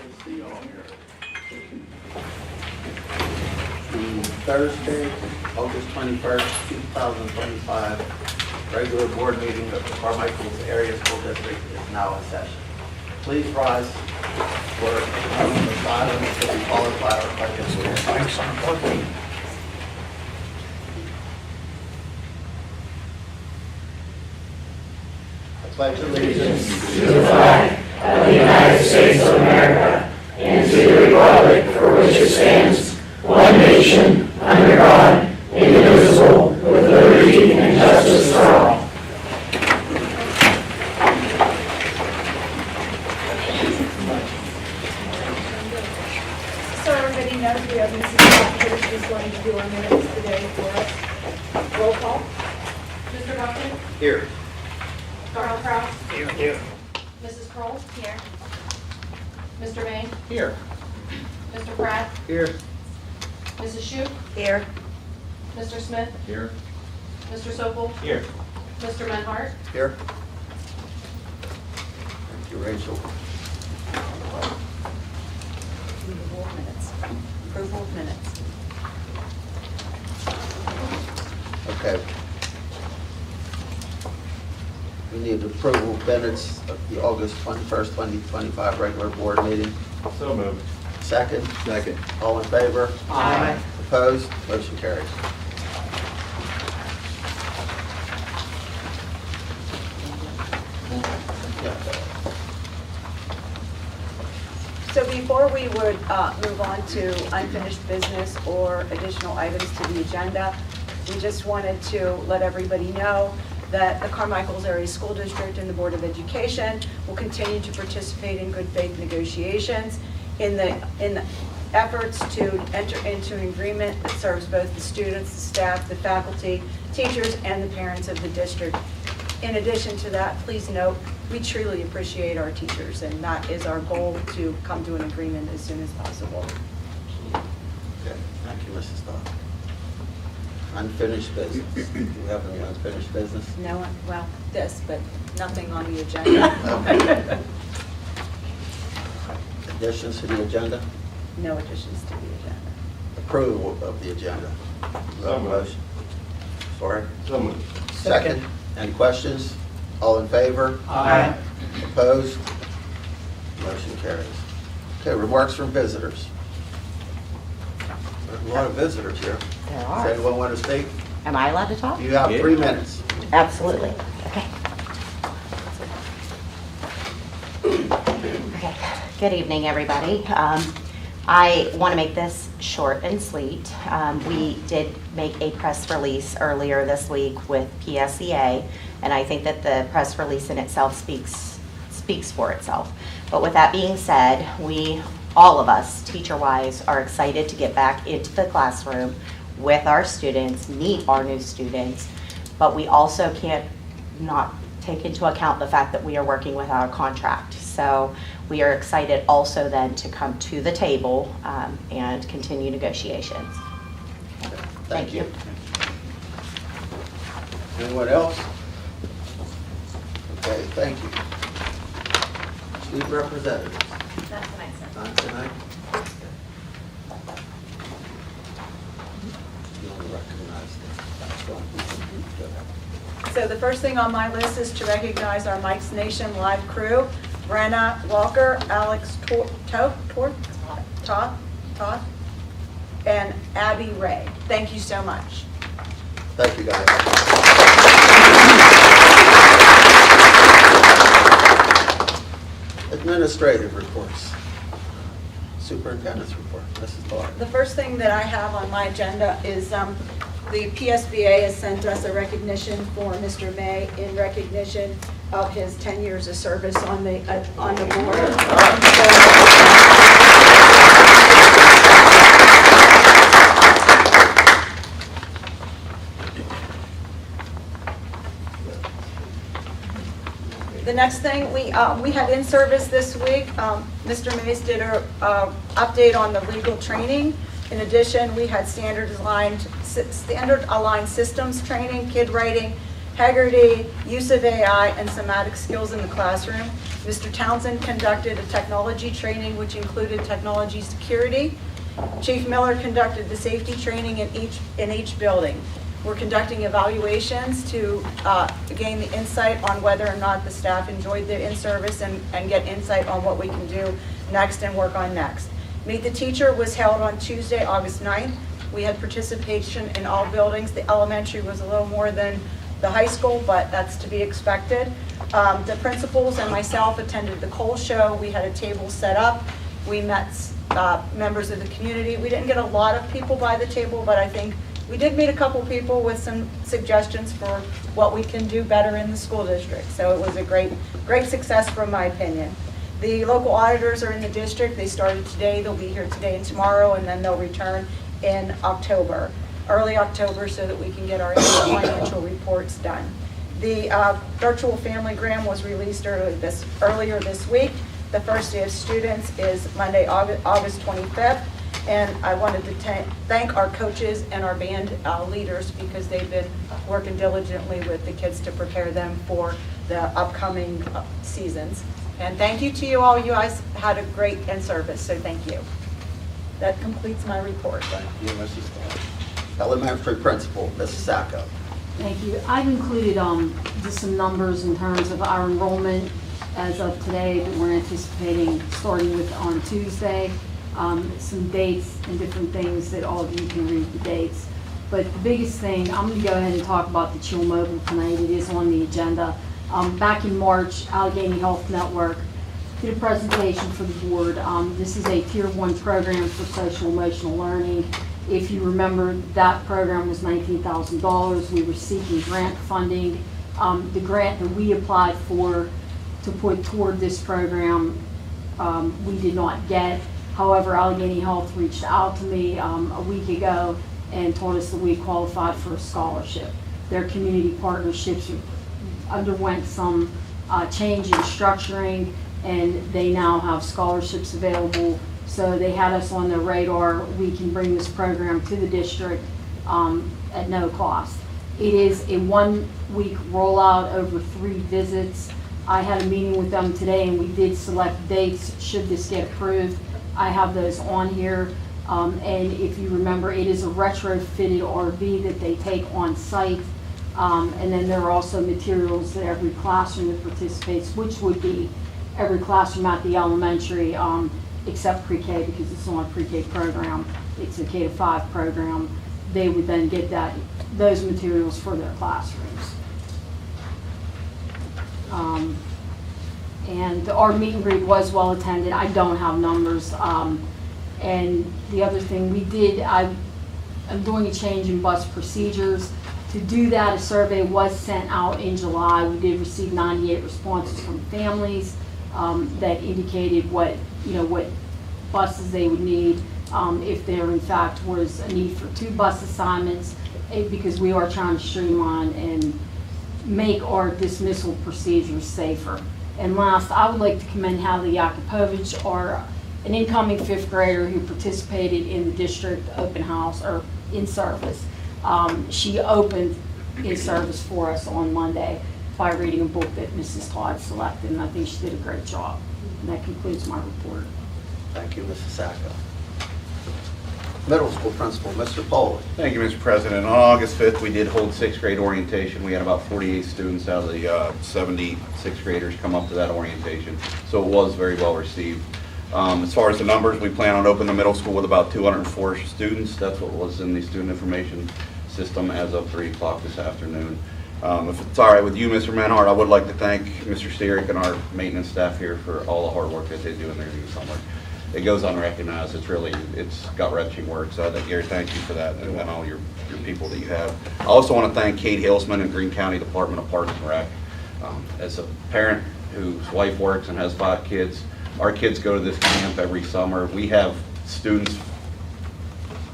See you all here. The Thursday, August 21st, 2025, regular board meeting of the Carmichaels Area School District is now in session. Please rise for a moment of silence to be followed by our pledge of allegiance. I pledge allegiance to the flag of the United States of America and to the republic for which it stands, one nation, under God, indivisible, with liberty and justice for all. So everybody knows we have Mrs. Proctor. She's going to do our minutes today for us. Roll call. Mr. Buckman? here. Carl Kraus? Here. Mrs. Kroll? Here. Mr. May? Here. Mr. Pratt? Here. Mrs. Shoup? Here. Mr. Smith? Here. Mr. Sokol? Here. Mr. Menhart? Here. Thank you, Rachel. Approval of minutes. Approval of minutes. Okay. We need approval of minutes of the August 21st, 2025 regular board meeting. So moved. Second? Second. All in favor? Aye. Opposed? Motion carries. So before we would move on to unfinished business or additional items to the agenda, we just wanted to let everybody know that the Carmichaels Area School District and the Board of Education will continue to participate in good faith negotiations in the efforts to enter into an agreement that serves both the students, the staff, the faculty, teachers, and the parents of the district. In addition to that, please note, we truly appreciate our teachers, and that is our goal, to come to an agreement as soon as possible. Okay, thank you, Mrs. Dodd. Unfinished business. Do we have any unfinished business? No, well, this, but nothing on the agenda. Okay. Additions to the agenda? No additions to the agenda. Approval of the agenda. So moved. Motion. Sorry. So moved. Second. Any questions? All in favor? Aye. Opposed? Motion carries. Okay, remarks from visitors. There's a lot of visitors here. There Does are. anyone want to speak? Am I allowed to talk? You have 3 minutes. Absolutely. Okay. Okay. Good evening, everybody. I want to make this short and sweet. We did make a press release earlier this week with PSEA, and I think that the press release in itself speaks for itself. But with that being said, all of us, teacher-wise, are excited to get back into the classroom with our students, meet our new students, but we also can't not take into account the fact that we are working without a contract. So we are excited also then to come to the table and continue negotiations. Thank you. Anyone else? Okay, thank you. Student representatives. Not tonight, sir. Not tonight? You don't recognize them. Go ahead. So the first thing on my list is to recognize our Mike's Nation live crew: Brenna Walker, Alex Toth, and Abby Ray. Thank you so much. Thank you, guys. Administrative reports. Superintendent's report. Mrs. Barr. The first thing that I have on my agenda is the PSBA has sent us a recognition for Mr. May in recognition of his 10 years of service on the board. The next thing, we had in service this week, Mr. Mays did a update on the legal training. In addition, we had standard aligned systems training, kid writing, Haggerty, use of AI, and somatic skills in the classroom. Mr. Townsend conducted a technology training which included technology security. Chief Miller conducted the safety training in each building. We're conducting evaluations to gain the insight on whether or not the staff enjoyed the in-service and get insight on what we can do next and work on next. Meet the Teacher was held on Tuesday, August 9th. We had participation in all buildings. The elementary was a little more than the high school, but that's to be expected. The principals and myself attended the Cole Show. We had a table set up. We met members of the community. We didn't get a lot of people by the table, but I think we did meet a couple people with some suggestions for what we can do better in the school district. So it was a great success from my opinion. The local auditors are in the district. They started today. They'll be here today and tomorrow, and then they'll return in October, early October, so that we can get our financial reports done. The virtual family gram was released earlier this week. The first day of students is Monday, August 25th. And I wanted to thank our coaches and our band leaders because they've been working diligently with the kids to prepare them for the upcoming seasons. And thank you to you all. You guys had a great in-service, so thank you. That completes my report. Thank you, Mrs. Starr. Elementary Principal, Mrs. Sacco. Thank you. I've included just some numbers in terms of our enrollment as of today that we're anticipating starting with on Tuesday. Some dates and different things that all of you can read the dates. But the biggest thing, I'm going to go ahead and talk about the Chill Mobile tonight. It is on the agenda. Back in March, Allegheny Health Network did a presentation for the board. This is a Tier 1 program for social emotional learning. If you remember, that program was $19,000. We were seeking grant funding. The grant that we applied for to put toward this program, we did not get. However, Allegheny Health reached out to me a week ago and told us that we qualified for a scholarship. Their community partnerships underwent some change in structuring, and they now have scholarships available. So they had us on their radar. We can bring this program to the district at no cost. It is a 1-week rollout over 3 visits. I had a meeting with them today, and we did select dates should this get approved. I have those on here, and if you remember, it is a retrofitted RV that they take on site, and then there are also materials that every classroom that participates, which would be every classroom at the elementary, except pre-K, because it's not a pre-K program, it's a K-5 program. They would then get those materials for their classrooms. And our meet and greet was well attended. I don't have numbers. And the other thing we did, I'm doing a change in bus procedures. To do that, a survey was sent out in July. We did receive 98 responses from families that indicated what buses they would need, if there in fact was a need for 2 bus assignments, because we are trying to streamline and make our dismissal procedures safer. And last, I would like to commend Hallie Yakupovich, an incoming 5th grader who participated in the district open house or in service. She opened in service for us on Monday by reading a book that Mrs. Todd selected, and I think she did a great job. And that concludes my report. Thank you, Mrs. Sacco. Middle School Principal, Mr. Foley. Thank you, Mr. President. On August 5th, we did hold 6th grade orientation. We had about 48 students out of the 70 6th graders come up to that orientation, so it was very well received. As far as the numbers, we plan on opening the middle school with about 204 students. That's what was in the student information system as of 3 o'clock this afternoon. If it's all right with you, Mr. Manhart, I would like to thank Mr. Steerick and our maintenance staff here for all the hard work that they do in their summer. It goes unrecognized. It's gut-wrenching work. So, Gary, thank you for that, and all your people that you have. I also want to thank Kate Halesman and Greene County Department of Parks and Rec. As a parent whose wife works and has 5 kids, our kids go to this camp every summer. We have students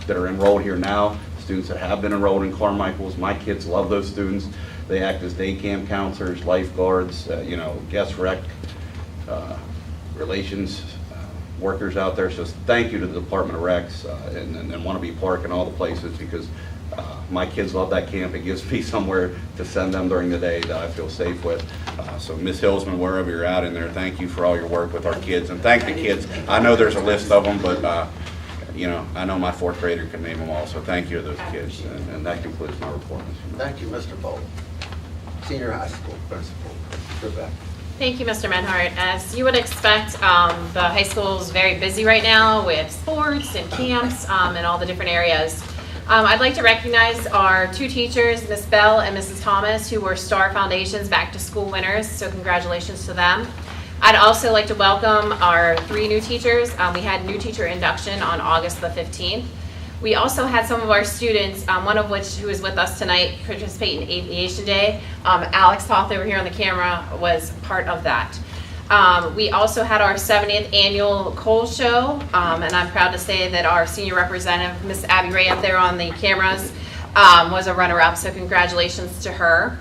that are enrolled here now, students that have been enrolled in Carmichaels. My kids love those students. They act as day camp counselors, lifeguards, guest rec, relations workers out there. So thank you to the Department of Recs and Wannabe Park and all the places, because my kids love that camp. It gives me somewhere to send them during the day that I feel safe with. So Ms. Hillsman, wherever you're out in there, thank you for all your work with our kids, and thank the kids. I know there's a list of them, but you know, I know my fourth grader can name them all, so thank you to those kids. And that concludes my report, Mr. Mayor. Thank you, Mr. Bolt. Senior high school principal, Rebecca. Thank you, Mr. Menhart. As you would expect, the high school is very busy right now with sports and camps in all the different areas. I'd like to recognize our 2 teachers, Ms. Bell and Mrs. Thomas, who were Star Foundation's Back to School winners, so congratulations to them. I'd also like to welcome our 3 new teachers. We had new teacher induction on August the 15th. We also had some of our students, one of which who is with us tonight, participate in Aviation Day. Alex Toth over here on the camera was part of that. We also had our 70th annual Coal Show, and I'm proud to say that our senior representative, Miss Abby Ray up there on the cameras, was a runner-up, so congratulations to her.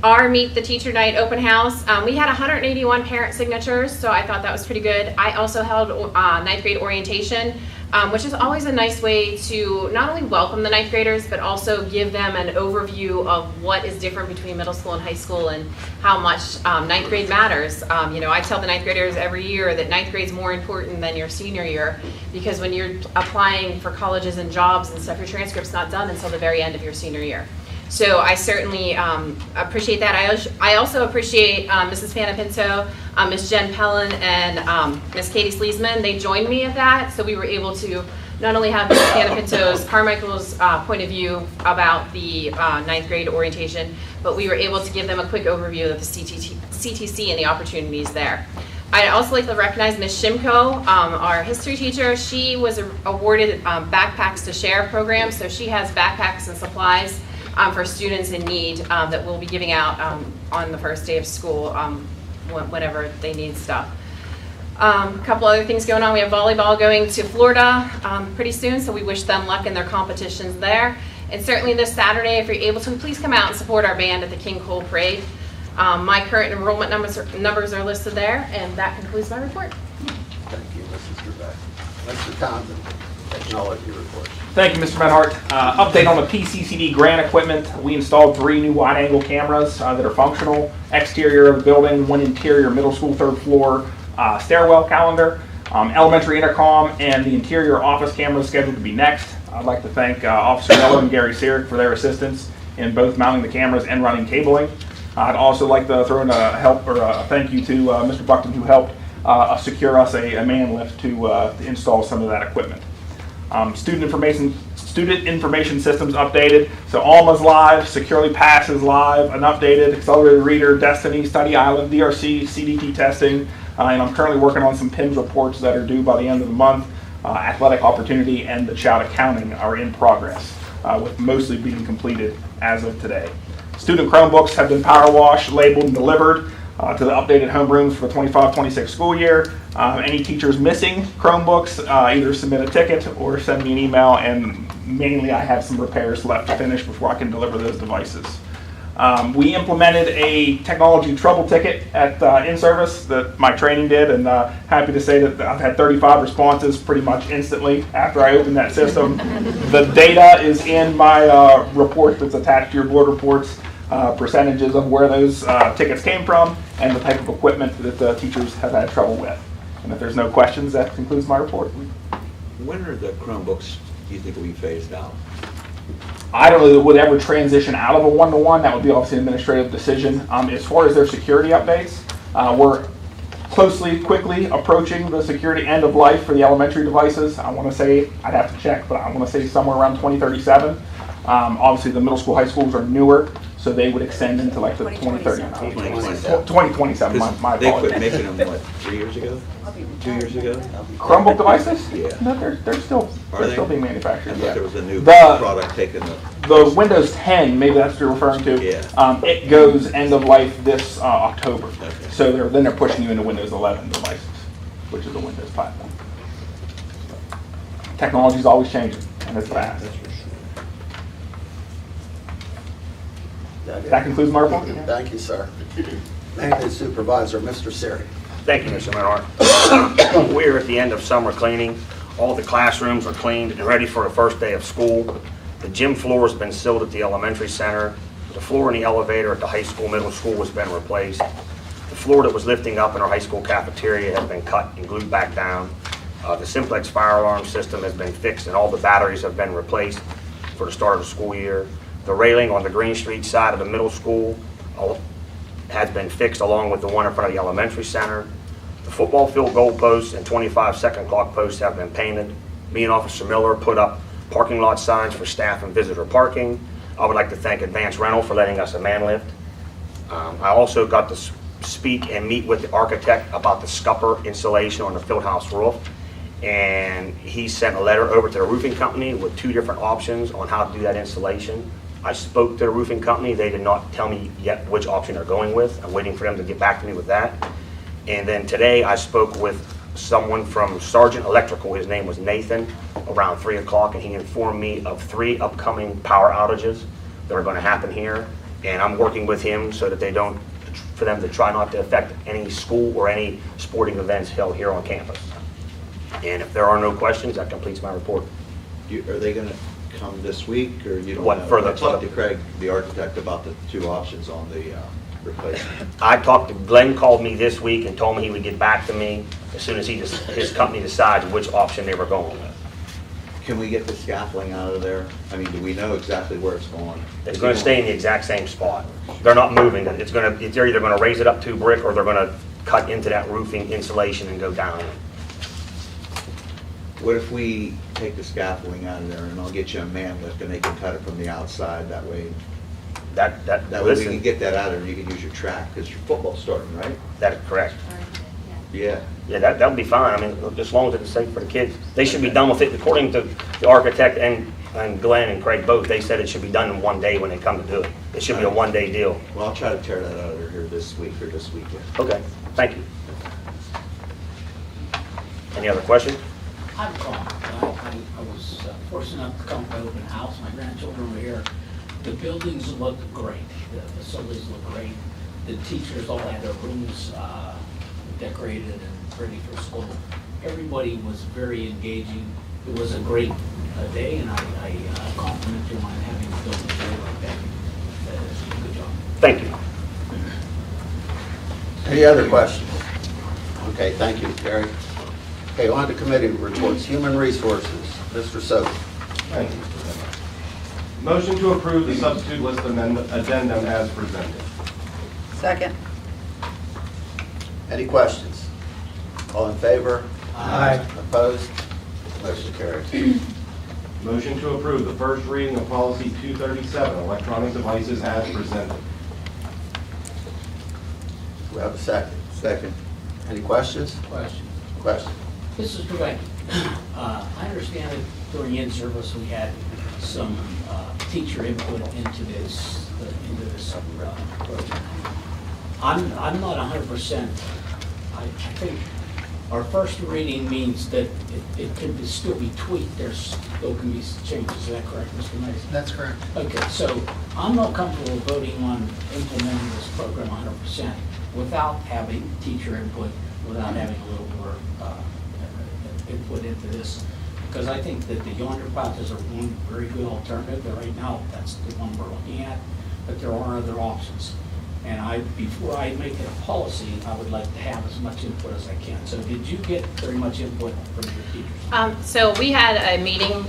Our Meet the Teacher Night open house, we had 181 parent signatures, so I thought that was pretty good. I also held 9th grade orientation, which is always a nice way to not only welcome the 9th graders, but also give them an overview of what is different between middle school and high school and how much 9th grade matters. You know, I tell the 9th graders every year that 9th grade is more important than your senior year, because when you're applying for colleges and jobs and stuff, your transcript's not done until the very end of your senior year. So I certainly appreciate that. I also appreciate Mrs. Panapinto, Ms. Jen Pellin, and Ms. Katie Sleesman. They joined me at that, so we were able to not only have Ms. Panapinto's, Carmichael's point of view about the 9th grade orientation, but we were able to give them a quick overview of the CTC and the opportunities there. I'd also like to recognize Ms. Shimko, our history teacher. She was awarded Backpacks to Share program, so she has backpacks and supplies for students in need that we'll be giving out on the first day of school whenever they need stuff. A couple other things going on. We have volleyball going to Florida pretty soon, so we wish them luck in their competitions there. And certainly this Saturday, if you're able to, please come out and support our band at the King Cole Parade. My current enrollment numbers are listed there, and that concludes my report. Thank you, Mrs. Rebecca. Mr. Townsend, technology report. Thank you, Mr. Menhart. Update on the PCCD grant equipment. We installed 3 new wide-angle cameras that are functional. Exterior of the building, 1 interior middle school 3rd floor stairwell calendar, elementary intercom, and the interior office cameras scheduled to be next. I'd like to thank Officer Miller and Gary Sierick for their assistance in both mounting the cameras and running cabling. I'd also like to throw in a thank you to Mr. Buckton, who helped secure us a man lift to install some of that equipment. Student information systems updated. So Alma's live, Securely Pass is live, an updated Accelerated Reader, Destiny, Study Island, DRC, CDT testing, and I'm currently working on some PIMS reports that are due by the end of the month. Athletic Opportunity and the Child Accounting are in progress, with mostly being completed as of today. Student Chromebooks have been power washed, labeled, and delivered to the updated homerooms for the 25-26 school year. Any teachers missing Chromebooks, either submit a ticket or send me an email, and mainly I have some repairs left to finish before I can deliver those devices. We implemented a technology trouble ticket at in-service that my training did, and happy to say that I've had 35 responses pretty much instantly after I opened that system. The data is in my report that's attached to your board reports, percentages of where those tickets came from and the type of equipment that the teachers have had trouble with. And if there's no questions, that concludes my report. When are the Chromebooks, do you think, will be phased out? I don't know that it would ever transition out of a one-to-one. That would be obviously an administrative decision. As far as their security updates, we're quickly approaching the security end of life for the elementary devices. I want to say, I'd have to check, but I want to say somewhere around 2037. Obviously the middle school, high schools are newer, so they would extend into like the 2030. 2027, my They apologies. quit making them, what, 3 years ago? 2 years ago? Chromebook devices? Yeah. No, they're still being I manufactured. thought Yeah. there was a new The- product taking The Windows 10, maybe that's what you're referring to. Yeah. It goes end of life this October. Okay. So they're pushing you into Windows 11 devices, which is a Windows platform. Technology's always changing, and it's fast. That's for sure. That concludes my report. Thank you, sir. Maintenance Supervisor, Mr. Siri. Thank you, Mr. Menard. We're at the end of summer cleaning. All the classrooms are cleaned and ready for the first day of school. The gym floor has been sealed at the elementary center. The floor in the elevator at the high school, middle school has been replaced. The floor that was lifting up in our high school cafeteria has been cut and glued back down. The simplex fire alarm system has been fixed and all the batteries have been replaced for the start of the school year. The railing on the Green Street side of the middle school has been fixed along with the one in front of the elementary center. The football field goal posts and 25-second clock posts have been painted. Me and Officer Miller put up parking lot signs for staff and visitor parking. I would like to thank Advance Rental for letting us a man lift. I also got to speak and meet with the architect about the scupper installation on the field house roof. And he sent a letter over to the roofing company with 2 different options on how to do that installation. I spoke to the roofing company. They did not tell me yet which option they're going with. I'm waiting for them to get back to me with that. And then today I spoke with someone from Sargent Electrical. His name was Nathan, around 3 o'clock, and he informed me of 3 upcoming power outages that are going to happen here. And I'm working with him so that for them to try not to affect any school or any sporting events held here on campus. And if there are no questions, that completes my report. Are they gonna come this week, or you don't What, know? further? I talked to Craig, the architect, about the 2 options on the replacement. I talked to Glenn, called me this week and told me he would get back to me as soon as his company decides which option they were going with. Can we get the scaffolding out of there? I mean, do we know exactly where it's going? It's going to stay in the exact same spot. They're not moving it. They're either going to raise it up to brick or they're going to cut into that roofing insulation and go down. What if we take the scaffolding out of there, and I'll get you a man lift, and they can cut it from the outside, that way That we listen, can get that out of there, you can use your track, because your football's starting, right? that is correct. Yeah. Yeah, that would be fine. I mean, as long as it's safe for the kids. They should be done with it, according to the architect and Glenn and Craig both. They said it should be done in 1 day when they come to do it. It should be a 1-day deal. Well, I'll try to tear that out of there here this week or this weekend. Okay, thank you. Any other questions? I'm calling. I was fortunate enough to come to open house. My grandchildren were here. The buildings look great. The facilities look great. The teachers all had their rooms decorated and ready for school. Everybody was very engaging. It was a great day, and I compliment you on having the building there like that. Good job. Thank you. Any other questions? Okay, thank you, Gary. Okay, on to committee reports. Human Resources, Mr. Soto. Thank you. Motion to approve the substitute list addendum as presented. Second. Any questions? All in favor? Aye. Opposed? Motion carries. Motion to approve the first reading of policy 237, electronic devices as presented. We have a second. Second. Any questions? Question. Questions? This is correct. I understand that during in-service, we had some teacher input into this program. I'm not 100%. I think our first reading means that it could still be tweaked. There still can be changes. Is that correct, Mr. Mason? That's correct. Okay, so I'm not comfortable voting on implementing this program 100% without having teacher input, without having a little more input into this. Because I think that the yonder classes are one very good alternative, but right now that's the one we're looking at, but there are other options. And before I make it a policy, I would like to have as much input as I can. So did you get very much input from your teachers? So we had a meeting,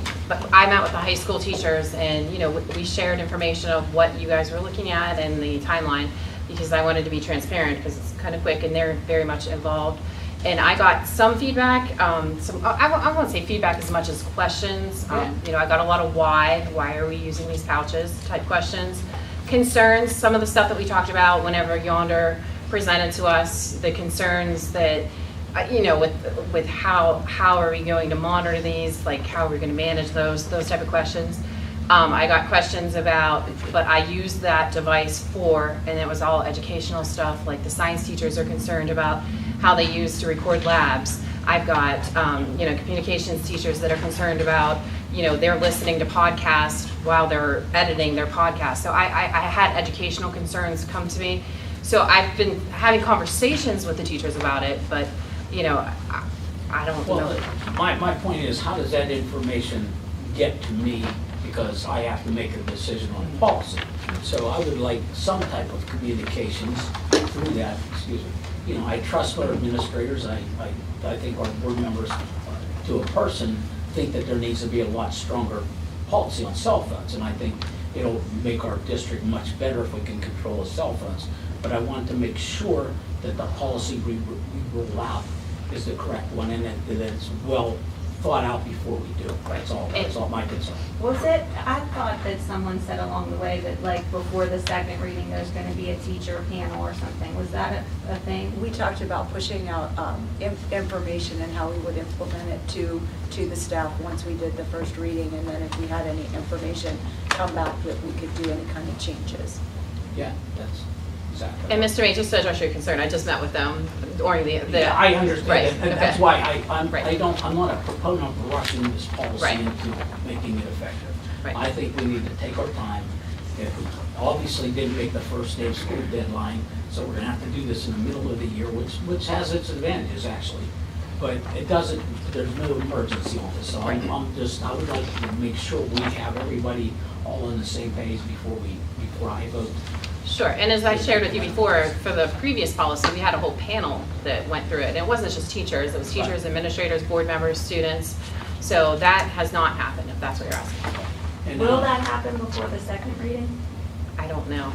I met with the high school teachers and, we shared information of what you guys were looking at and the timeline because I wanted to be transparent because it's kind of quick and they're very much involved. And I got some feedback, I won't say feedback as much as questions. I got a lot of why are we using these pouches type questions. Concerns, some of the stuff that we talked about whenever Yonder presented to us, the concerns that, with how are we going to monitor these, like how are we going to manage those type of questions. I got questions about, but I used that device for, and it was all educational stuff, like the science teachers are concerned about how they use to record labs. I've got, communications teachers that are concerned about, they're listening to podcasts while they're editing their podcast. So I had educational concerns come to me. So I've been having conversations with the teachers about it, but, you know, I don't Well, know. my point is, how does that information get to me? Because I have to make a decision on policy. So I would like some type of communications through that, excuse me. You know, I trust our administrators, I think our board members, to a person, think that there needs to be a lot stronger policy on cell phones. And I think it'll make our district much better if we can control the cell phones. But I want to make sure that the policy we roll out is the correct one and that it's well thought out before we do it. That's all my concern. Was it, I thought that someone said along the way that like before the second reading, there's gonna be a teacher panel or something. Was that a thing? We talked about pushing out information and how we would implement it to the staff once we did the first reading, and then if we had any information come back that we could do any kind of changes. Yeah, that's exactly. And Mr. May, just to address your concern, I just met with them during the. Yeah, I understand, Right, and that's okay. why I'm Right. not a proponent of rushing this policy Right. into making it effective. Right. I think we need to take our time. If we obviously didn't make the first day of school deadline, so we're gonna have to do this in the middle of the year, which has its advantages, actually. But it doesn't, there's no emergency on this, so I would like to make sure we have everybody all on the same page before I vote. Sure, and as I shared with you before, for the previous policy, we had a whole panel that went through it. And it wasn't just teachers, it was teachers, administrators, board members, students. So that has not happened, if that's what you're asking. And, Will that happen before the second reading? I don't know.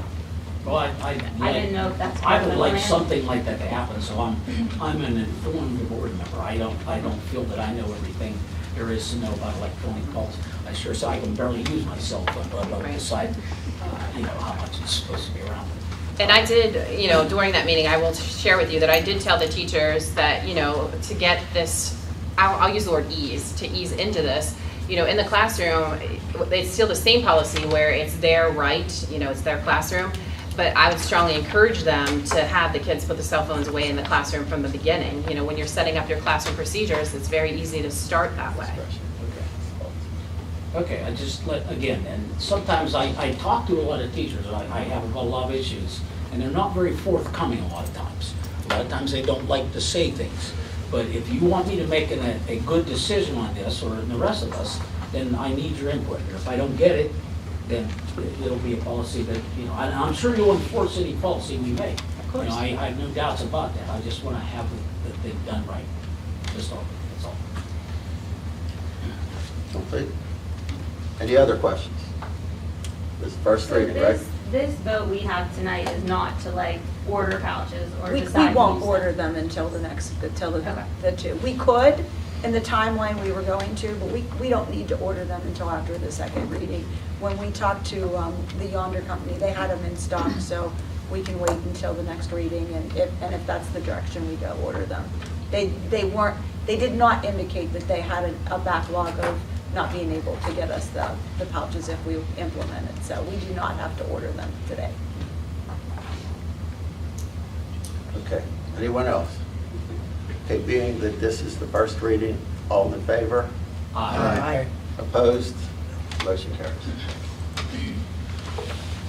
Well, I didn't know if that's part I of would the like plan. something like that to happen, so I'm an informed board member. I don't feel that I know everything there is to know about electronic pulse. I can barely use my cell phone, but I don't Right. decide, how much it's supposed to be around. And I did, during that meeting, I will share with you that I did tell the teachers that, to get this, I'll use the word ease, to ease into this, in the classroom, it's still the same policy where it's their right, it's their classroom. But I would strongly encourage them to have the kids put the cell phones away in the classroom from the beginning. When you're setting up your classroom procedures, it's very easy to start that way. Okay, and sometimes I talk to a lot of teachers, I have a lot of issues, and they're not very forthcoming a lot of times. A lot of times they don't like to say things. But if you want me to make a good decision on this, or the rest of us, then I need your input. And if I don't get it, then it'll be a policy that, and I'm sure you'll enforce any policy we make. Of course. I have no doubts about that. I just want to have the thing done right. That's all. Complete. Any other questions? This is first So reading, right? this vote we have tonight is not to like order pouches or We decide. won't who's- order them until the Okay. two. We could, in the timeline we were going to, but we don't need to order them until after the second reading. When we talked to the Yonder Company, they had them in stock, so we can wait until the next reading, and if that's the direction we go, order them. They did not indicate that they had a backlog of not being able to get us the pouches if we implement it, so we do not have to order them today. Okay, anyone else? Okay, being that this is the first reading, all in favor? Aye. Opposed? Motion carries.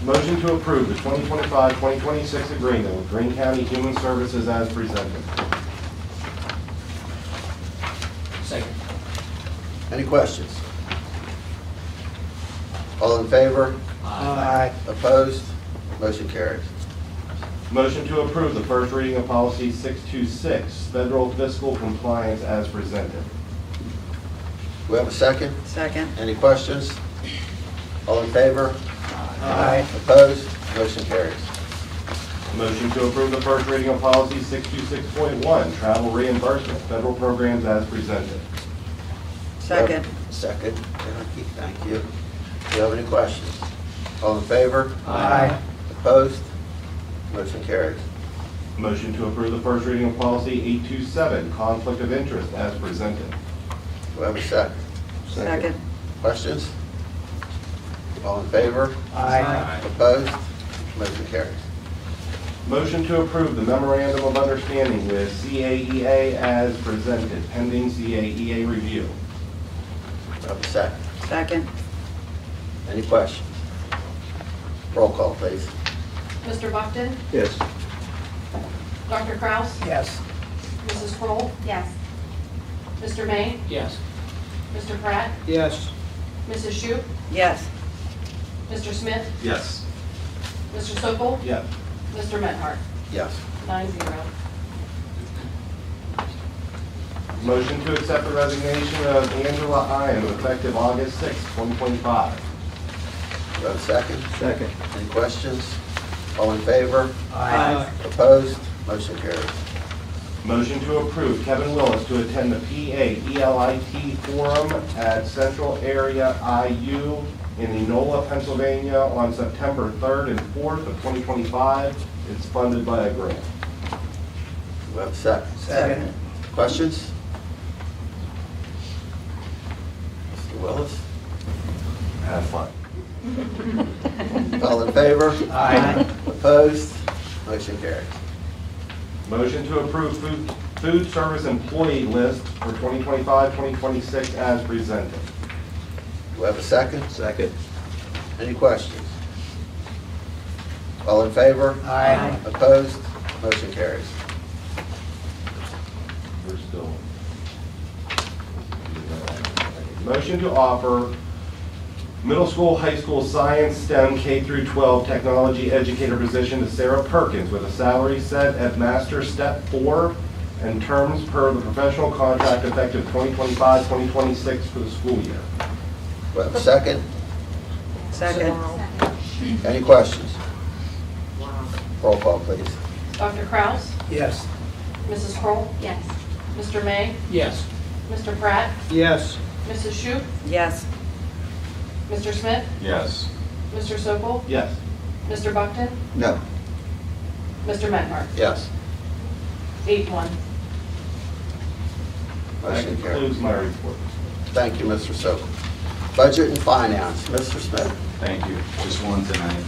Motion to approve the 2025-2026 agreement with Greene County Human Services as presented. Second. Any questions? All in favor? Aye. Opposed? Motion carries. Motion to approve the first reading of policy 626, federal fiscal compliance as presented. Do we have a second? Second. Any questions? All in favor? Aye. Opposed? Motion carries. Motion to approve the first reading of policy 626.1, travel reimbursement, federal programs as presented. Second. Second. Thank you. Do you have any questions? All in favor? Aye. Opposed? Motion carries. Motion to approve the first reading of policy 827, conflict of interest as presented. Do we have a second? Second. Questions? All in favor? Aye. Opposed? Motion carries. Motion to approve the memorandum of understanding with CAEA as presented, pending CAEA review. Do we have a second? Second. Any questions? Roll call, please. Mr. Buckton? Yes. Dr. Kraus? Yes. Mrs. Kroll? Yes. Mr. May? Yes. Mr. Pratt? Yes. Mrs. Shoup? Yes. Mr. Smith? Yes. Mr. Sokol? Yes. Mr. Menhardt? Yes. 9-0. Motion to accept the resignation of Angela Ian effective August 6, 2025. Do I have a second? Second. Any questions? All in favor? Aye. Opposed? Motion carries. Motion to approve Kevin Willis to attend the PA-ELIT Forum at Central Area IU in Enola, Pennsylvania on September 3rd and 4th of 2025. It's funded by a grant. Do I have a second? Second. Questions? Mr. Willis? Have fun. All in favor? Aye. Opposed? Motion carries. Motion to approve food service employee list for 2025-2026 as presented. Do I have a second? Second. Any questions? All in favor? Aye. Opposed? Motion carries. We're still. Motion to offer middle school, high school science, STEM, K through 12 technology educator position to Sarah Perkins with a salary set at Master Step 4 and terms per the professional contract effective 2025-2026 for the school year. Do I have a second? Second. Any questions? Roll call, please. Dr. Kraus? Yes. Mrs. Kroll? Yes. Mr. May? Yes. Mr. Pratt? Yes. Mrs. Shoup? Yes. Mr. Smith? Yes. Mr. Sokol? Yes. Mr. Buckton? No. Mr. Menhardt? Yes. 8-1. That Motion carries. concludes my report. Thank you, Mr. Sokol. Budget and Finance, Mr. Smith. Thank you. Just one tonight.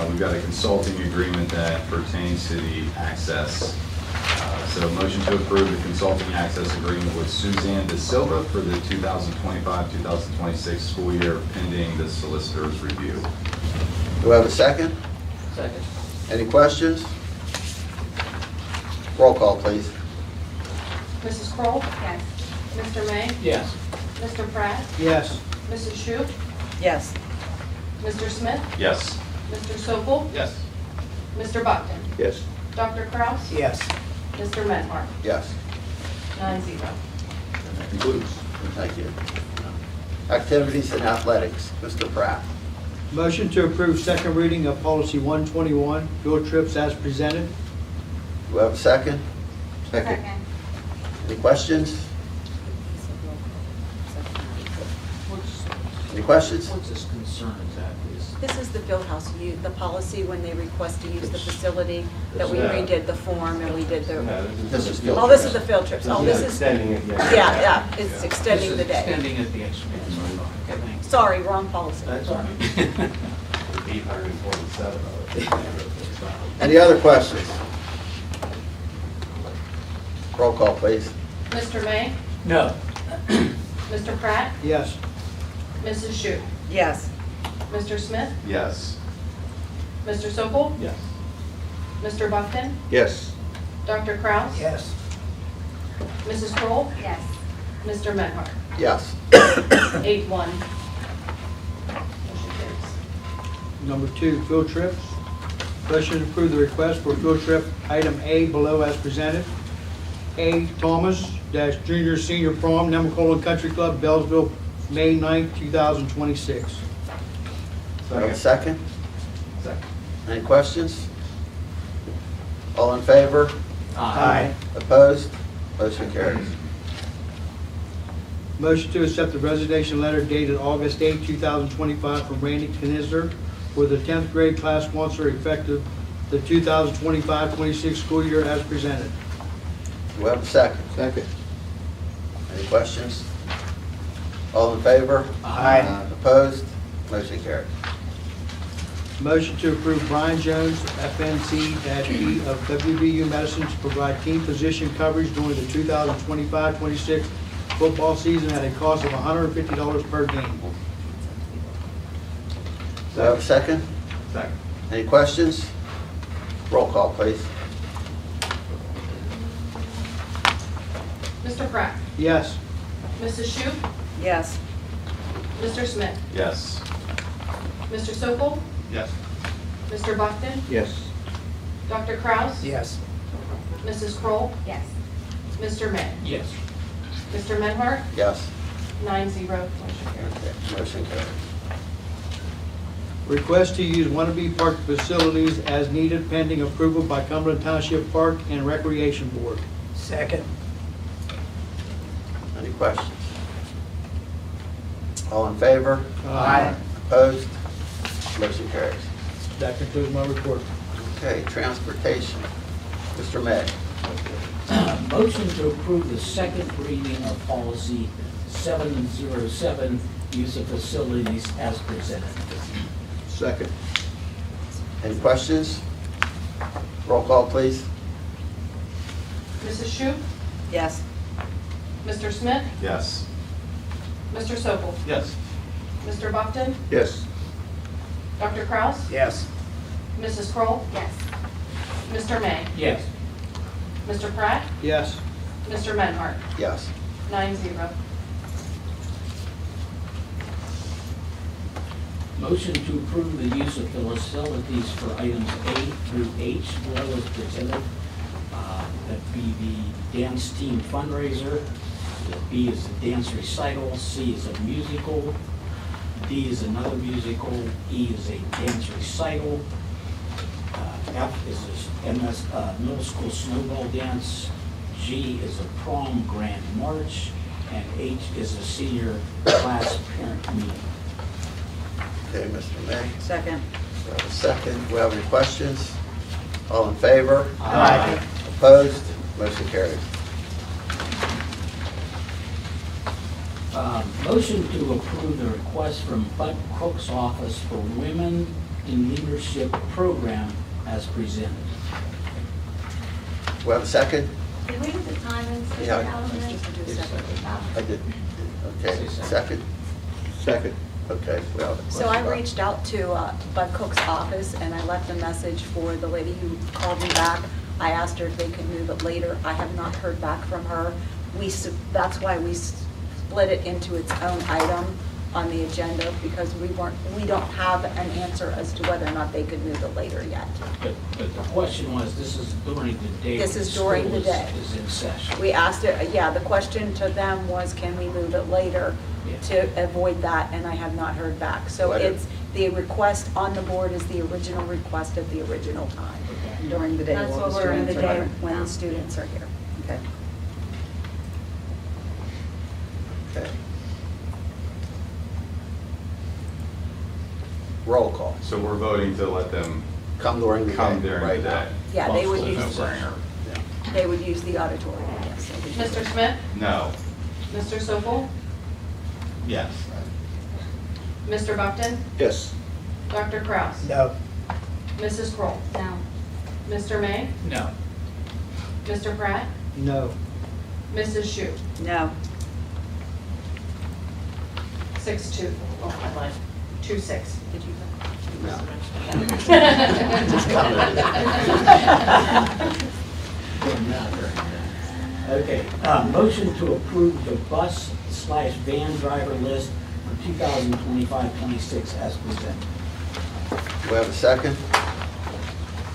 We've got a consulting agreement that pertains to the access. So motion to approve the consulting access agreement with Suzanne De Silva for the 2025-2026 school year pending the solicitor's review. Do I have a second? Second. Any questions? Roll call, please. Mrs. Kroll? Yes. Mr. May? Yes. Mr. Pratt? Yes. Mrs. Shoup? Yes. Mr. Smith? Yes. Mr. Sokol? Yes. Mr. Buckton? Yes. Dr. Kraus? Yes. Mr. Menhardt? Yes. 9-0. That concludes. Thank you. Activities and Athletics, Mr. Pratt. Motion to approve second reading of policy 121, field trips as presented. Do I have a second? Second. Any questions? Any questions? What's this concern exactly? This is the field house, the policy when they request to use the facility, that we Yeah. redid the form and we did the, No, This is field oh, this is trips. the field trips. Oh, this is, Extending it, yeah, it's extending the This is day. Extending at the expense. Okay, thanks. Sorry, wrong policy. That's all right. 847 of it. Any other questions? Roll call, please. Mr. May? No. Mr. Pratt? Yes. Mrs. Shoup? Yes. Mr. Smith? Yes. Mr. Sokol? Yes. Mr. Buckton? Yes. Dr. Kraus? Yes. Mrs. Kroll? Yes. Mr. Menhardt? Yes. 8-1. Motion carries. Number 2, field trips. Motion to approve the request for field trip item A below as presented. A. Thomas - Junior Senior Prom, Nemacolin Country Club, Bellsville, May 9th, 2026. Do I have a second? Second. Any questions? All in favor? Aye. Opposed? Motion carries. Motion to accept the resignation letter dated August 8, 2025 from Randy Knizer for the 10th grade class sponsor effective the 2025-26 school year as presented. Do I have a second? Second. Any questions? All in favor? Aye. Opposed? Motion carries. Motion to approve Brian Jones, FNC-E of WVU Medicine to provide team position coverage during the 2025-26 football season at a cost of $150 per game. Do I have a second? Second. Any questions? Roll call, please. Mr. Pratt? Yes. Mrs. Shute? Yes. Mr. Smith? Yes. Mr. Sokol? Yes. Mr. Buckton? Yes. Dr. Kraus? Yes. Mrs. Kroll? Yes. Mr. May? Yes. Mr. Menhart? Yes. 9-0, motion carries. Okay, motion carries. Request to use Wannabe Park facilities as needed pending approval by Cumberland Township Park and Recreation Board. Second. Any questions? All in favor? Aye. Opposed? Motion carries. That concludes my report. Okay, transportation. Mr. May. Motion to approve the second reading of policy 707, use of facilities as presented. Second. Any questions? Roll call, please. Mrs. Shute? Yes. Mr. Smith? Yes. Mr. Sokol? Yes. Mr. Buckton? Yes. Dr. Kraus? Yes. Mrs. Kroll? Yes. Mr. May? Yes. Mr. Pratt? Yes. Mr. Menhart? Yes. 9-0. Motion to approve the use of facilities for items A through H below as presented. That'd be the dance team fundraiser. The B is the dance recital, C is a musical, D is another musical, E is a dance recital, F is a middle school snowball dance, G is a prom grand march, and H is a senior class parent meeting. Okay, Mr. May. Second. We have a second. Do we have any questions? All in favor? Aye. Opposed? Motion carries. Motion to approve the request from Bud Cook's office for Women in Leadership Program as presented. Do we have a second? Did we have the timings for the Yeah. elements? I did. Okay, second? Second. Okay, we have it. So I reached out to Bud Cook's office, and I left a message for the lady who called me back. I asked her if they could move it later. I have not heard back from her. That's why we split it into its own item on the agenda, because we don't have an answer as to whether or not they could move it later yet. But the question was, this is during the day. This when is during the school day. Is in session. We asked it, yeah, the question to them was, can we move it later to avoid that, and I have not heard back. So Later. it's, the request on the board is the original request at the original time. During the day. That's what we're During the in day for. when the students are here. Okay. Okay. Roll call. So we're voting to let them Come during the day. come during the right now. day. Yeah, they would So use, no-brainer. they would use the auditorium, yes. they would use Mr. it. Smith? No. Mr. Sokol? Yes. Mr. Buckton? Yes. Dr. Kraus? No. Mrs. Kroll? No. Mr. May? No. Mr. Pratt? No. Mrs. Shute? No. 6-2. Oh, I lied. 2-6. Did you? No. Just Okay, motion to approve the bus/van driver list for 2025-26 as presented. Do we have a second?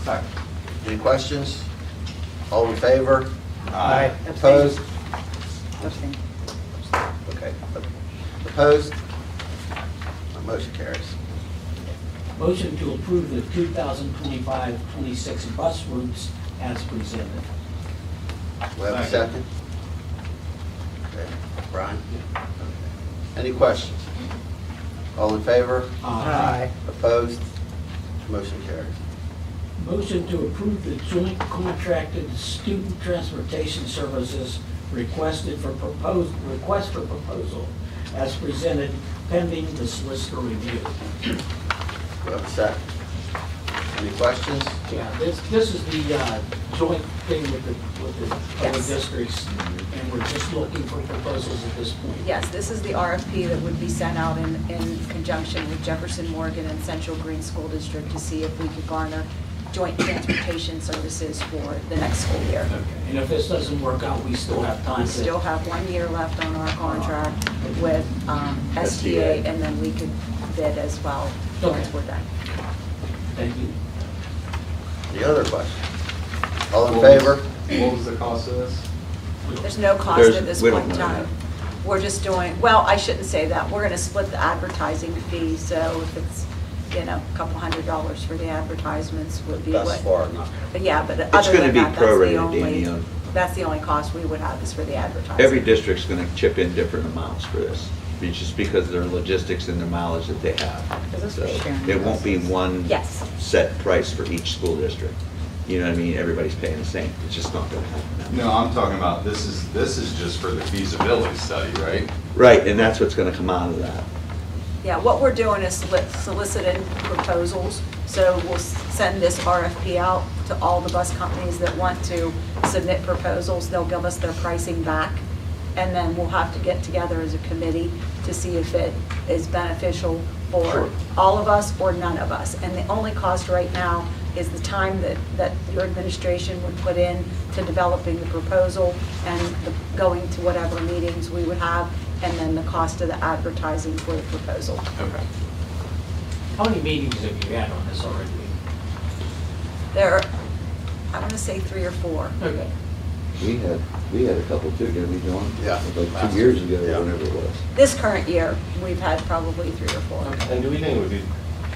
Second. Any questions? All in favor? Aye. Opposed? Abstain. Okay. Opposed? Motion carries. Motion to approve the 2025-26 bus routes as presented. Do we have a second? Okay. Brian? Okay. Any questions? All in favor? Aye. Opposed? Motion carries. Motion to approve the joint contracted student transportation services request for proposal as presented pending the solicitor review. Do we have a second? Any questions? Yeah, this is the joint thing with the other Yes. districts, and we're just looking for proposals at this point. Yes, this is the RFP that would be sent out in conjunction with Jefferson Morgan and Central Green School District to see if we could garner joint transportation services for the next school year. And if this doesn't work out, we still have time We to... still have 1 year left on our contract with STA, and then we could bid as well once Okay. we're done. Thank you. Any other questions? All in favor? What was the cost of this? There's no cost There's- at this we point don't in know time. yet. We're just doing, well, I shouldn't say that. We're going to split the advertising fee, so if it's, you know, a couple $100 for the advertisements would be what. Thus far, not. But yeah, but It's other gonna than be that, that's the prorated, only, Danny. that's the only cost we would have is for the advertising. Every district's gonna chip in different amounts for this, just because of their logistics and their mileage that they have. Because So it's sharing it won't be one Yes. set price for each school district. You know what I mean? Everybody's paying the same. It's just not gonna happen. No, I'm talking about, this is just for the feasibility study, right? Right, and that's what's gonna come out of that. Yeah, what we're doing is soliciting proposals. So we'll send this RFP out to all the bus companies that want to submit proposals. They'll give us their pricing back. And then we'll have to get together as a committee to see if it is beneficial for all of us or none of us. And the only cost right now is the time that your administration would put in to developing the proposal and going to whatever meetings we would have, and then the cost of the advertising for the proposal. Okay. How many meetings have you had on this already? There are, I want to say 3 or 4. Okay. We had a couple too, didn't we, John? Yeah. Like 2 years ago, Yeah. or whenever it was. This current year, we've had probably 3 or 4. And do we think it would be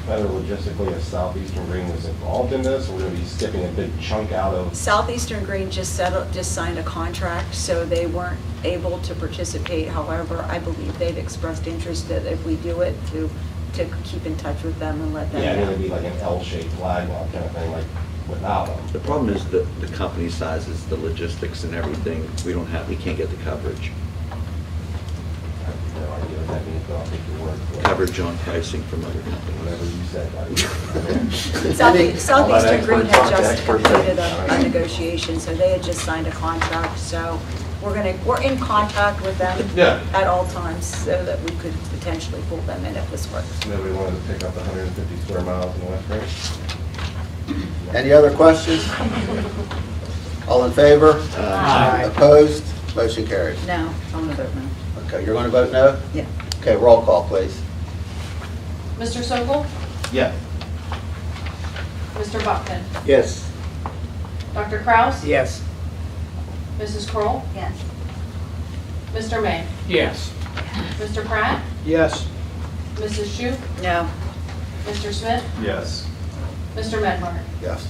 better logistically if Southeastern Green was involved in this, or we're gonna be skipping a big chunk out of? Southeastern Green just signed a contract, so they weren't able to participate. However, I believe they've expressed interest that if we do it, to keep in touch with them and let them Yeah, and know. it'd be like an L-shaped flag lot kind of thing, like without them. The problem is the company sizes, the logistics and everything. We can't get the coverage. I have no idea what that means, but I'll take your word for it. Coverage on pricing from other Whatever companies. you said, buddy. Southeastern Green had just experts. completed a negotiation, so they had just signed a contract. So we're in contact with them Yeah. at all times so that we could potentially pull them in if this works. Nobody wanted to pick up 150 square miles in the West Branch? Any other questions? All in favor? Aye. Opposed? Motion carries. No, I'm going to vote no. Okay, you're going to vote no? Yeah. Okay, roll call, please. Mr. Sokol? Yeah. Mr. Buckton? Yes. Dr. Kraus? Yes. Mrs. Kroll? Yes. Mr. May? Yes. Mr. Pratt? Yes. Mrs. Shute? No. Mr. Smith? Yes. Mr. Medhart? Yes.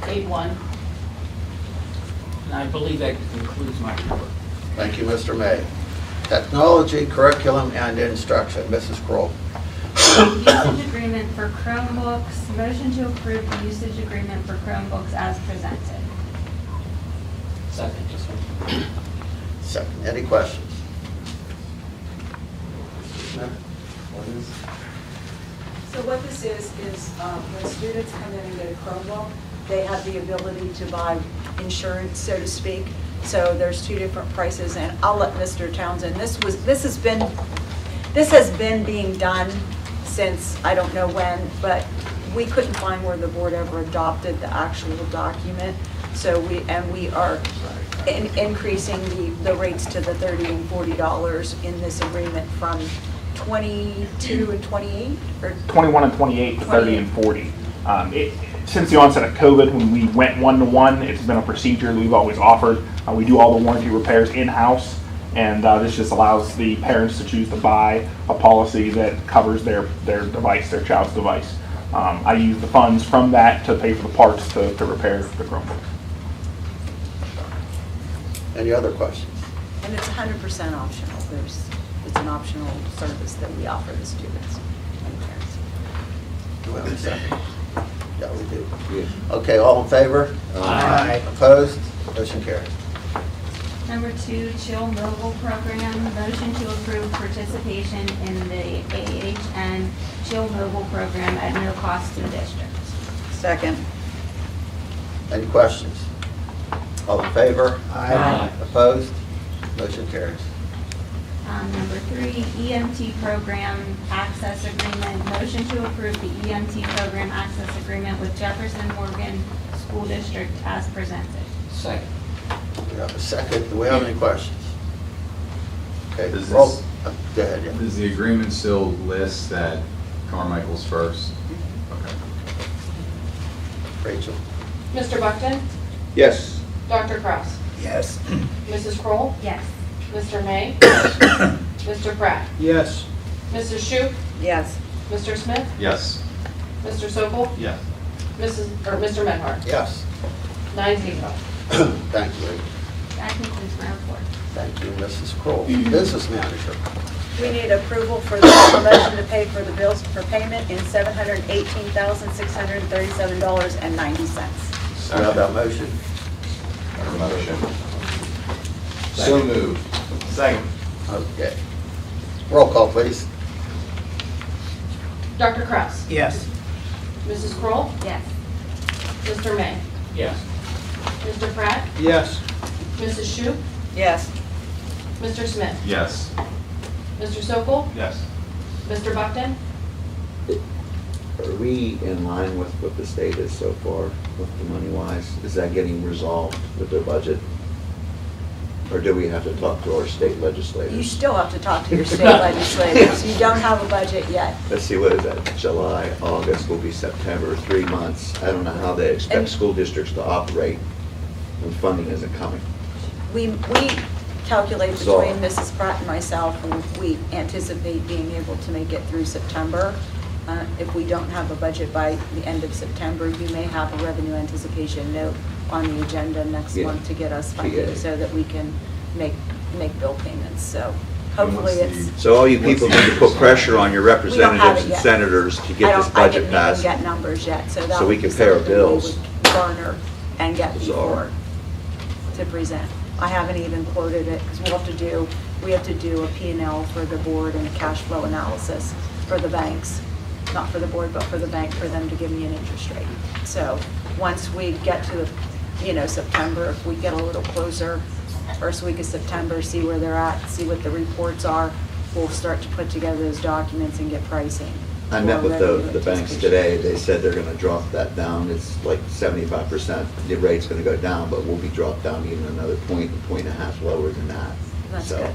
8-1. And I believe that concludes my report. Thank you, Mr. May. Technology, curriculum, and instruction. Mrs. Kroll. Usage agreement for Chromebooks, motion to approve the usage agreement for Chromebooks as presented. Second. Second. Any questions? What is? So what this is when students come in and get a Chromebook, they have the ability to buy insurance, so to speak. So there's 2 different prices, and I'll let Mr. Townsend, this has been being done since I don't know when, but we couldn't find where the board ever adopted the actual document. So we are increasing the rates to the $30 and $40 in this agreement from 22 and 28, or 21 and 28 to 30 and 40. Since the onset of COVID, when we went 1-to-1, it's been a procedure that we've always offered. We do all the warranty repairs in-house, and this just allows the parents to choose to buy a policy that covers their device, their child's device. I use the funds from that to pay for the parts to repair the Chromebook. Any other questions? and it's 100% optional. It's an optional service that we offer the students and parents. Do we have a second? Yeah, we do. Yeah. Okay, all in favor? Aye. Opposed? Motion carries. Number 2, Chill Mobile Program, motion to approve participation in the AHN Chill Mobile Program at no cost to the district. Second. Any questions? All in favor? Aye. Opposed? Motion carries. Number 3, EMT program access agreement. Motion to approve the EMT program access agreement with Jefferson Morgan School District as presented. Second. We have a second. Do we have any questions? Okay, Does roll. this- Go ahead, yeah. Does the agreement still list that Carmichael's first? Okay. Rachel? Mr. Buckton? Yes. Dr. Kraus? Yes. Mrs. Kroll? Yes. Mr. May? Mr. Pratt? Yes. Mrs. Shute? Yes. Mr. Smith? Yes. Mr. Sokol? Yes. Mr. Menhardt? Yes. 9-0. Thank you. That concludes my report. Thank you, Mrs. Kroll. Business manager. We need approval for the motion to pay for the bills for payment in $718,637.90. Do we have that motion? Motion. So moved. Second. Okay. Roll call, please. Dr. Kraus? Yes. Mrs. Kroll? Yes. Mr. May? Yes. Mr. Pratt? Yes. Mrs. Shute? Yes. Mr. Smith? Yes. Mr. Sokol? Yes. Mr. Buckton? Are we in line with what the state is so far with the money wise? Is that getting resolved with their budget? Or do we have to talk to our state You legislators? still have to talk to your state legislators. You don't have a budget yet. Let's see, what is that? July, August will be September, 3 months. I don't know how they expect And- school districts to operate when funding isn't coming. We calculate So- between Mrs. Pratt and myself, and we anticipate being able to make it through September. If we don't have a budget by the end of September, you may have a revenue anticipation note on the agenda next Yeah. month to get us funding Yeah. so that we can make bill payments. So hopefully what's it's, So all you people need to put pressure on your We don't have representatives it and yet. senators to I get this don't, I budget didn't even passed. get numbers yet, so that So we would be can pay our something we bills. would garner and get Bizarre. before to present. I haven't even quoted it, because we have to do a P&L for the board and a cash flow analysis for the banks, not for the board, but for the bank, for them to give me an interest rate. So, once we get to, September, if we get a little closer, first week of September, see where they're at, see what the reports are, we'll start to put together those documents and get pricing. I met with Revenue the banks anticipation. today. They said they're gonna drop that down. It's like 75%. The rate's gonna go down, but we'll be dropped down even another point and a half lower than that. That's So, good.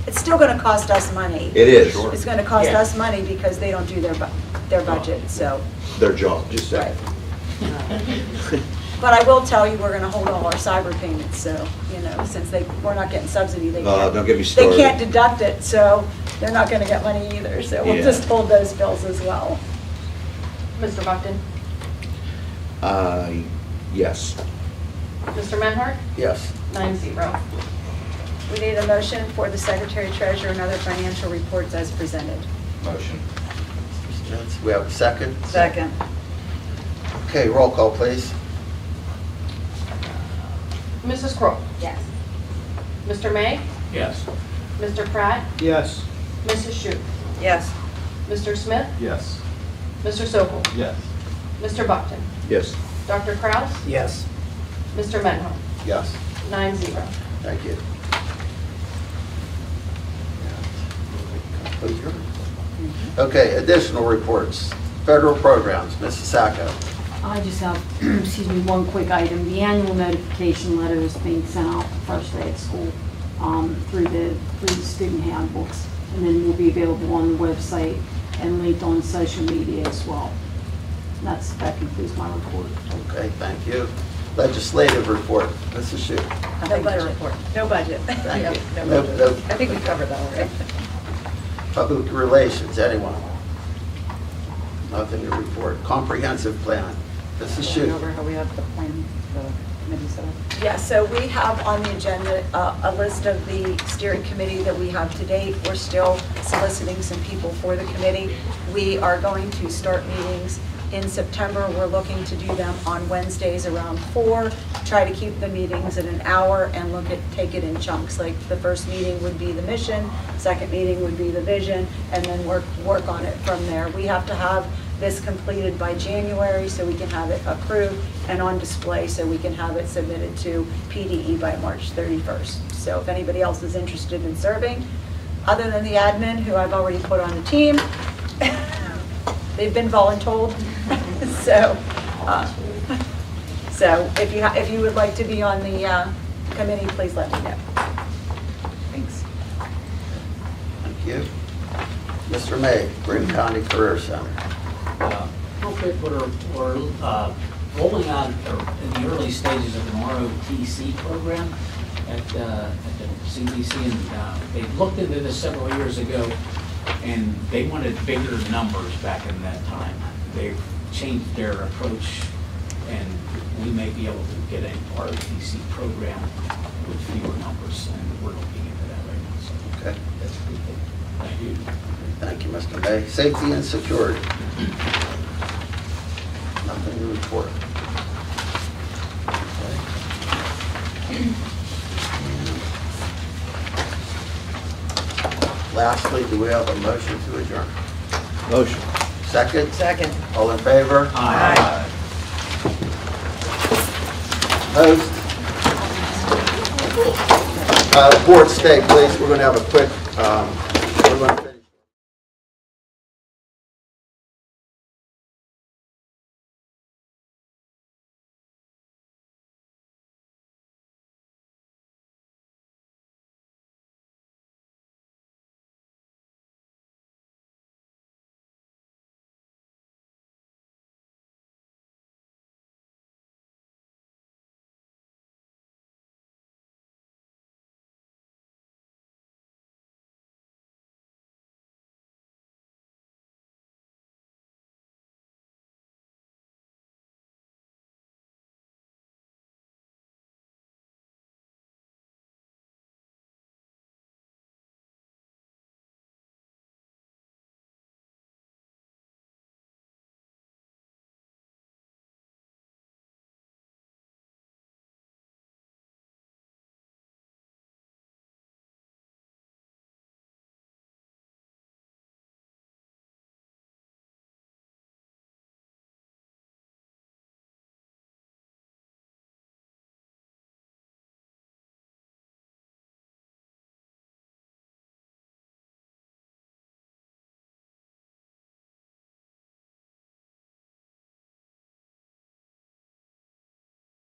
It's still gonna cost us money. It is. It's gonna cost Yeah. us money because they don't do their budget, so. Their job, just say. But I will tell you, we're gonna hold all our cyber payments, so, since we're not getting subsidy, they can't. Don't get me They started. can't deduct it, so they're not gonna get money either, so we'll Yeah. just hold those bills as well. Mr. Buckton? Yes. Mr. Menhardt? Yes. 9-0. We need a motion for the secretary treasurer and other financial reports as presented. Motion. We have a second? Second. Okay, roll call, please. Mrs. Kroll? Yes. Mr. May? Yes. Mr. Pratt? Yes. Mrs. Shute? Yes. Mr. Smith? Yes. Mr. Sokol? Yes. Mr. Buckton? Yes. Dr. Kraus? Yes. Mr. Menhardt? Yes. 9-0. Thank you. Okay, additional reports. Federal programs, Mrs. Sacco. I just have, one quick item. The annual notification letter is being sent out the first day of school through the student handbooks. And then will be available on the website and linked on social media as well. That concludes my report. Okay, thank you. Legislative report, Mrs. Shute. No budget. No budget. Thank you. No No- budget. no- I think we covered that already. Public relations, anyone? Nothing to report. Comprehensive plan, Mrs. Shute. How we have the plan, the committee set up. Yeah, so we have on the agenda a list of the steering committee that we have to date. We're still soliciting some people for the committee. We are going to start meetings in September. We're looking to do them on Wednesdays around 4, try to keep the meetings at an hour and take it in chunks. Like the first meeting would be the mission, second meeting would be the vision, and then work on it from there. We have to have this completed by January so we can have it approved and on display so we can have it submitted to PDE by March 31st. So if anybody else is interested in serving, other than the admin who I've already put on the team, they've been voluntold. So if you would like to be on the committee, please let me know. Thanks. Thank you. Mr. May, Green County Career Center. Real quick, we're rolling out, or in the early stages of an ROTC program at the CDC, and they looked into this several years ago, and they wanted bigger numbers back in that time. They've changed their approach, and we may be able to get an ROTC program with fewer numbers, and we're looking into that right now. So Okay. that's a good thing. Thank you. Thank you, Mr. May. Safety and security. Nothing to report. Lastly, do we have a motion to adjourn? Motion. Second? Second. All in favor? Aye. Opposed? Board, stay, please. We're going to have a quick